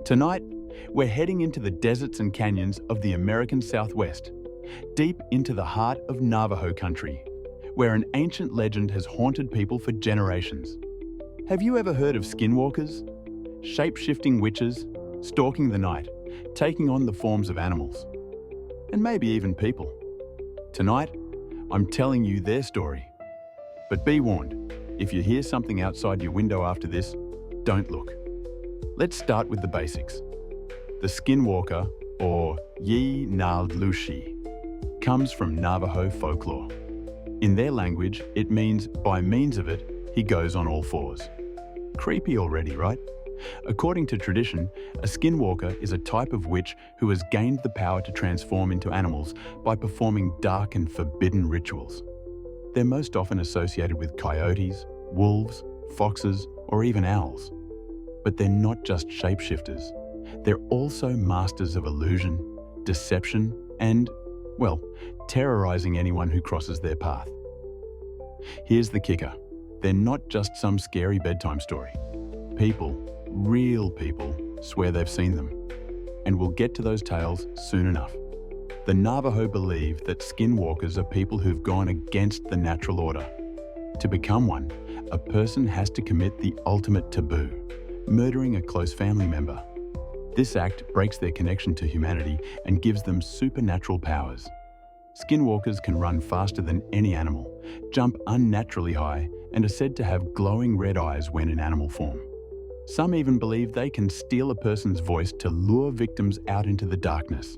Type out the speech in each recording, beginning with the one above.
Tonight, we're heading into the deserts and canyons of the American Southwest, deep into the heart of Navajo country, where an ancient legend has haunted people for generations. Have you ever heard of skinwalkers? Shape-shifting witches, stalking the night, taking on the forms of animals, and maybe even people. Tonight, I'm telling you their story. But be warned, if you hear something outside your window after this, don't look. Let's start with the basics. The Skinwalker, or Yi Naldlushi, comes from Navajo folklore. In their language, it means, by means of it, he goes on all fours. Creepy already, right? According to tradition, a skinwalker is a type of witch who has gained the power to transform into animals by performing dark and forbidden rituals. They're most often associated with coyotes, wolves, foxes, or even owls. But they're not just shapeshifters. They're also masters of illusion, deception, and, well, terrorizing anyone who crosses their path. Here's the kicker. They're not just some scary bedtime story. People, real people, swear they've seen them. And we'll get to those tales soon enough. The Navajo believe that skinwalkers are people who've gone against the natural order. To become one, a person has to commit the ultimate taboo, murdering a close family member. This act breaks their connection to humanity and gives them supernatural powers. Skinwalkers can run faster than any animal, jump unnaturally high, and are said to have glowing red eyes when in animal form. Some even believe they can steal a person's voice to lure victims out into the darkness.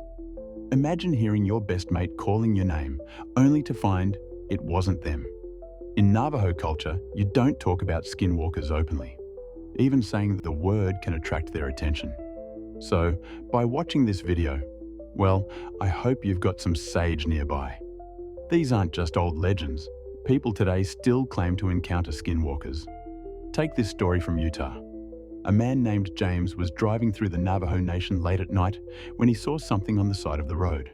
Imagine hearing your best mate calling your name, only to find it wasn't them. In Navajo culture, you don't talk about skinwalkers openly. Even saying the word can attract their attention. So, by watching this video, well, I hope you've got some sage nearby. These aren't just old legends. People today still claim to encounter skinwalkers. Take this story from Utah. A man named James was driving through the Navajo Nation late at night when he saw something on the side of the road.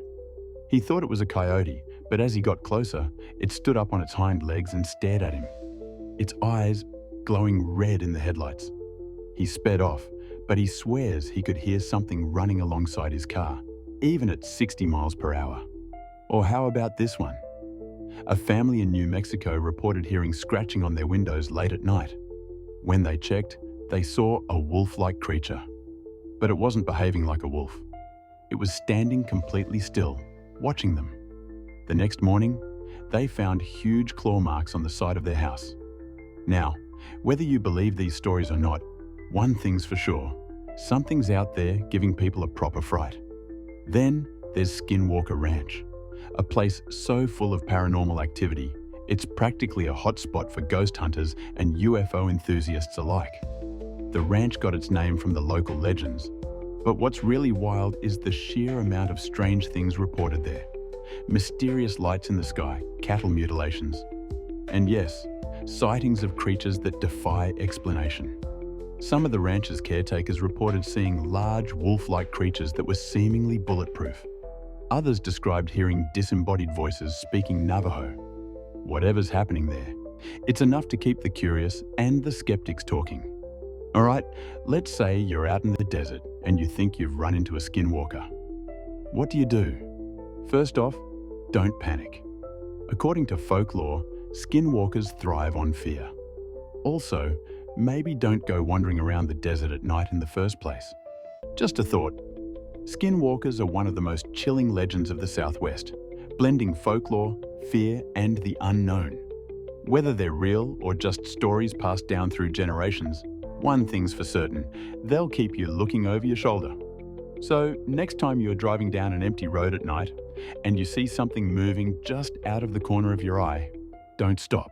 He thought it was a coyote, but as he got closer, it stood up on its hind legs and stared at him, its eyes glowing red in the headlights. He sped off, but he swears he could hear something running alongside his car, even at 60 miles per hour. Or how about this one? A family in New Mexico reported hearing scratching on their windows late at night. When they checked, they saw a wolf-like creature. But it wasn't behaving like a wolf. It was standing completely still, watching them. The next morning, they found huge claw marks on the side of their house. Now, whether you believe these stories or not, one thing's for sure, something's out there giving people a proper fright. Then there's Skinwalker Ranch, a place so full of paranormal activity, it's practically a hotspot for ghost hunters and UFO enthusiasts alike. The ranch got its name from the local legends, but what's really wild is the sheer amount of strange things reported there. Mysterious lights in the sky, cattle mutilations, and yes, sightings of creatures that defy explanation. Some of the ranch's caretakers reported seeing large wolf-like creatures that were seemingly bulletproof. Others described hearing disembodied voices speaking Navajo. Whatever's happening there, it's enough to keep the curious and the skeptics talking. All right, let's say you're out in the desert and you think you've run into a skinwalker. What do? First off, don't panic. According to folklore, skinwalkers thrive on fear. Also, maybe don't go wandering around the desert at night in the first place. Just a thought. Skinwalkers are one of the most chilling legends of the Southwest, blending folklore, fear, and the unknown. Whether they're real or just stories passed down through generations, one thing's for certain, they'll keep you looking over your shoulder. So, next time you're driving down an empty road at night and you see something moving just out of the corner of your eye, don't stop.